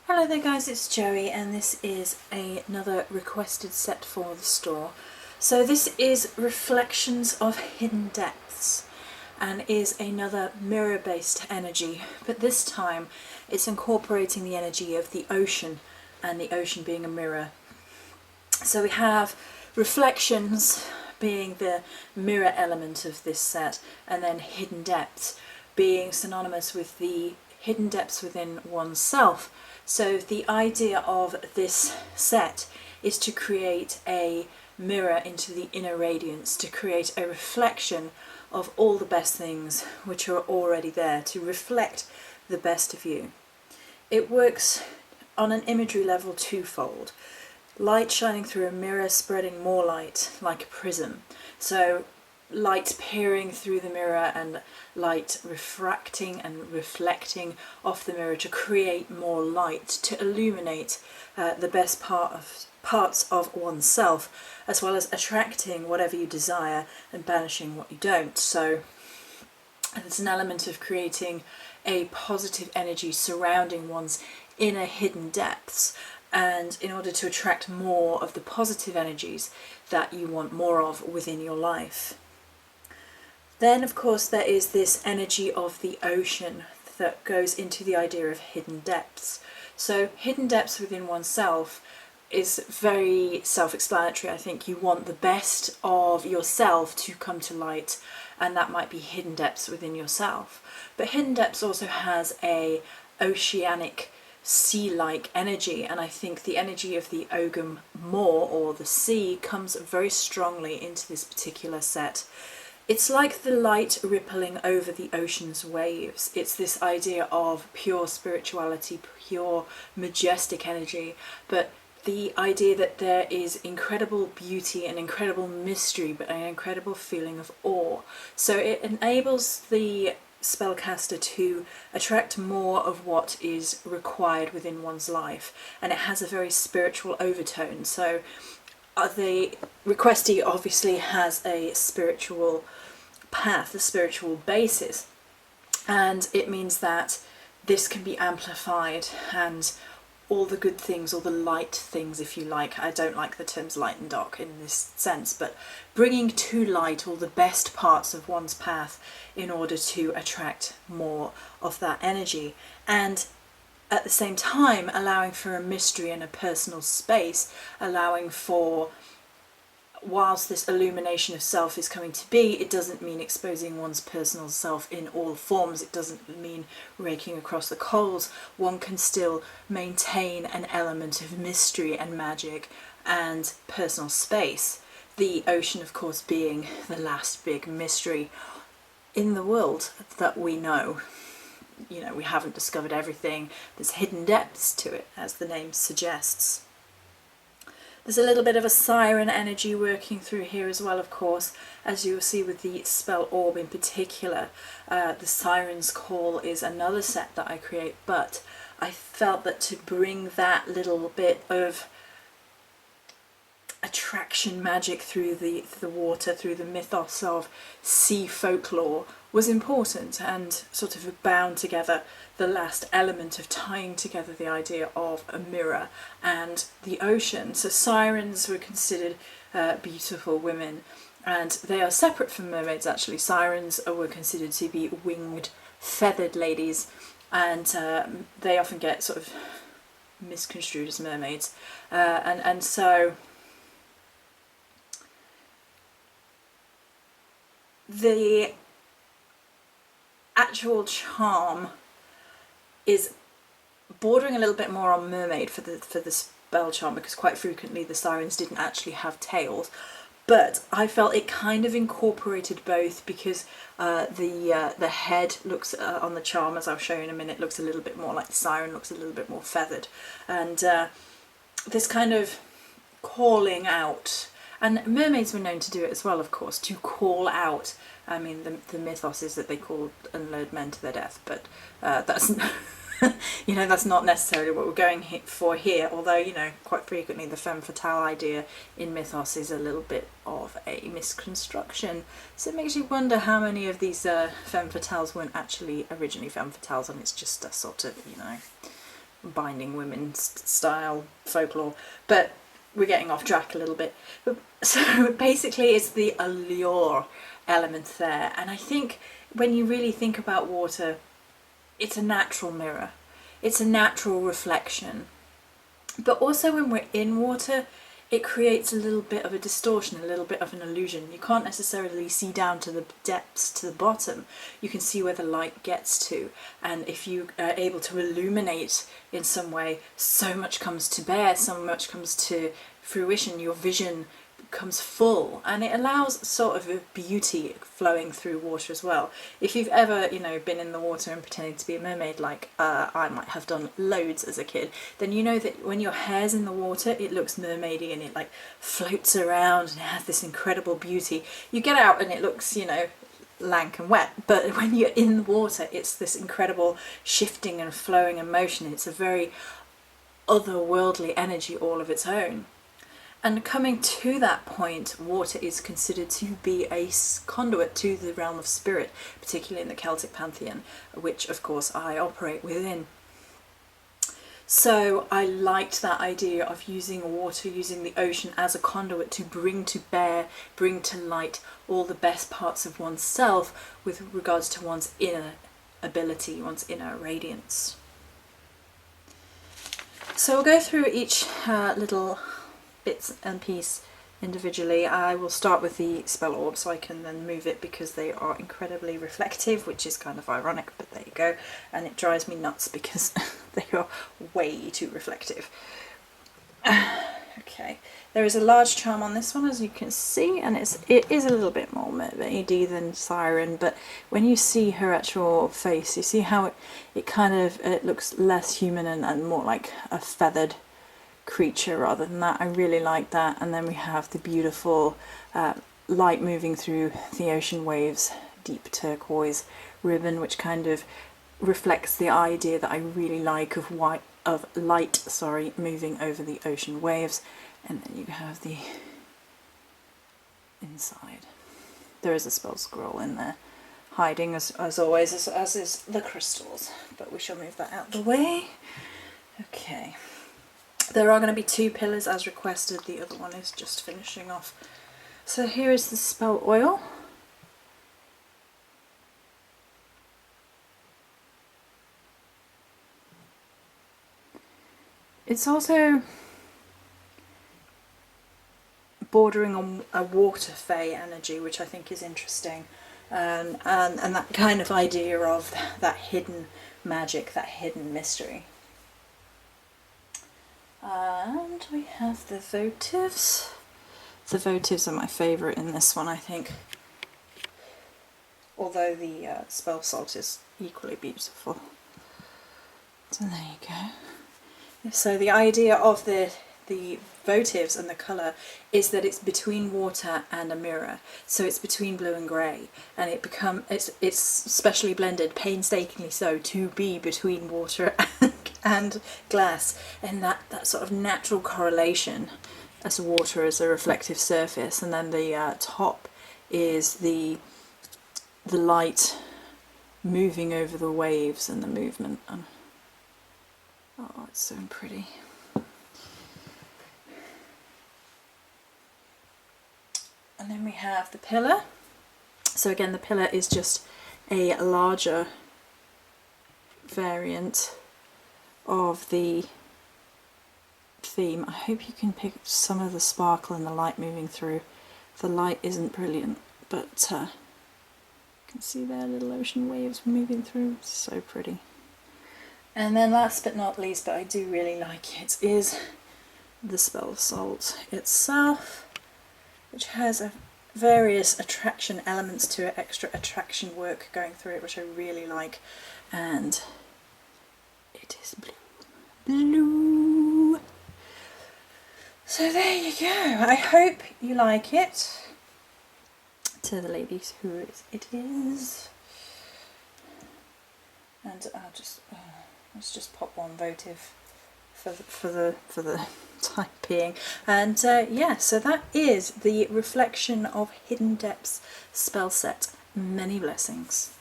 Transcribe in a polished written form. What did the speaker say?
Hello there guys, it's Joey and this is another requested set for the store. So this is Reflections of Hidden Depths and is another mirror based energy, but this time it's incorporating the energy of the ocean and the ocean being a mirror. So we have reflections being the mirror element of this set, and then hidden depths being synonymous with the hidden depths within oneself. So the idea of this set is to create a mirror into the inner radiance, to create a reflection of all the best things which are already there, to reflect the best of you. It works on an imagery level twofold. Light shining through a mirror, spreading more light like a prism. So light peering through the mirror and light refracting and reflecting off the mirror to create more light, to illuminate the best parts of oneself, as well as attracting whatever you desire and banishing what you don't. So there's an element of creating a positive energy surrounding one's inner hidden depths, and in order to attract more of the positive energies that you want more of within your life. Then of course there is this energy of the ocean that goes into the idea of hidden depths. So hidden depths within oneself is very self-explanatory. I think you want the best of yourself to come to light, and that might be hidden depths within yourself. But hidden depths also has a oceanic, sea-like energy, and I think the energy of the Ogum More, or the sea, comes very strongly into this particular set. It's like the light rippling over the ocean's waves. It's this idea of pure spirituality, pure majestic energy, but the idea that there is incredible beauty and incredible mystery, but an incredible feeling of awe. So it enables the spellcaster to attract more of what is required within one's life, and it has a very spiritual overtone. So the requestee obviously has a spiritual path, a spiritual basis, and it means that this can be amplified, and all the good things, all the light things, if you like. I don't like the terms light and dark in this sense, but bringing to light all the best parts of one's path in order to attract more of that energy, and at the same time allowing for a mystery and a personal space, allowing for, whilst this illumination of self is coming to be, it doesn't mean exposing one's personal self in all forms. It doesn't mean raking across the coals. One can still maintain an element of mystery and magic and personal space. The ocean, of course, being the last big mystery in the world that we know. You know, we haven't discovered everything. There's hidden depths to it, as the name suggests. There's a little bit of a siren energy working through here as well, of course, as you'll see with the spell orb in particular. The Siren's Call is another set that I create, but I felt that to bring that little bit of attraction magic through the water, through the mythos of sea folklore, was important, and sort of bound together the last element of tying together the idea of a mirror and the ocean. So sirens were considered beautiful women, and they are separate from mermaids actually. Sirens were considered to be winged, feathered ladies, and they often get sort of misconstrued as mermaids. And so the actual charm is bordering a little bit more on mermaid for the spell charm, because quite frequently the sirens didn't actually have tails, but I felt it kind of incorporated both, because the head looks on the charm, as I'll show you in a minute, looks a little bit more like the siren, looks a little bit more feathered, and this kind of calling out. And mermaids were known to do it as well, of course, to call out. I mean, the mythos is that they called and lured men to their death, but that's you know, that's not necessarily what we're going for here. Although, you know, quite frequently the femme fatale idea in mythos is a little bit of a misconstruction. So it makes you wonder how many of these femme fatales weren't actually originally femme fatales, and it's just a sort of, you know, binding women style folklore, but we're getting off track a little bit. So basically it's the allure element there, and I think when you really think about water, it's a natural mirror, it's a natural reflection, but also when we're in water, it creates a little bit of a distortion, a little bit of an illusion. You can't necessarily see down to the depths, to the bottom. You can see where the light gets to, and if you are able to illuminate in some way, so much comes to bear, so much comes to fruition, your vision becomes full, and it allows sort of a beauty flowing through water as well. If you've ever, you know, been in the water and pretended to be a mermaid, like I might have done loads as a kid, then you know that when your hair's in the water, it looks mermaidy and it like floats around and it has this incredible beauty. You get out and it looks, you know, lank and wet, but when you're in the water, it's this incredible shifting and flowing and motion. It's a very otherworldly energy all of its own. And coming to that point, water is considered to be a conduit to the realm of spirit, particularly in the Celtic pantheon, which of course I operate within. So I liked that idea of using water, using the ocean as a conduit to bring to bear, bring to light all the best parts of oneself with regards to one's inner ability, one's inner radiance. So we'll go through each little bits and piece individually. I will start with the spell orb so I can then move it because they are incredibly reflective, which is kind of ironic, but there you go. And it drives me nuts because they are way too reflective. Okay, there is a large charm on this one, as you can see, and it is a little bit more mermaidy than Siren, but when you see her actual face, you see how it kind of it looks less human and more like a feathered creature rather than that. I really like that. And then we have the beautiful light moving through the ocean waves, deep turquoise ribbon, which kind of reflects the idea that I really like of light moving over the ocean waves. And then you have the inside. There is a spell scroll in there hiding as always, as is the crystals, but we shall move that out the way. Okay. There are going to be 2 pillars as requested, the other one is just finishing off. So here is the spell oil. It's also bordering on a water fae energy, which I think is interesting, and that kind of idea of that hidden magic, that hidden mystery. And we have the votives. The votives are my favourite in this one, I think. Although the spell salt is equally beautiful. So there you go. So the idea of the votives and the colour is that it's between water and a mirror. So it's between blue and grey, and it's specially blended, painstakingly so, to be between water and glass, and that sort of natural correlation as water as a reflective surface, and then the top is the light moving over the waves and the movement. And oh, it's so pretty. And then we have the pillar. So again, the pillar is just a larger variant of the theme. I hope you can pick up some of the sparkle and the light moving through. The light isn't brilliant, but you can see there little ocean waves moving through. So pretty. And then last but not least, but I do really like it, is the spell salt itself, which has various attraction elements to it, extra attraction work going through it, which I really like. And it is blue. Blue! So there you go. I hope you like it. To the ladies who it is. And I'll just let's just pop one votive for the time being. And yeah, so that is the Reflection of Hidden Depths spell set. Many blessings.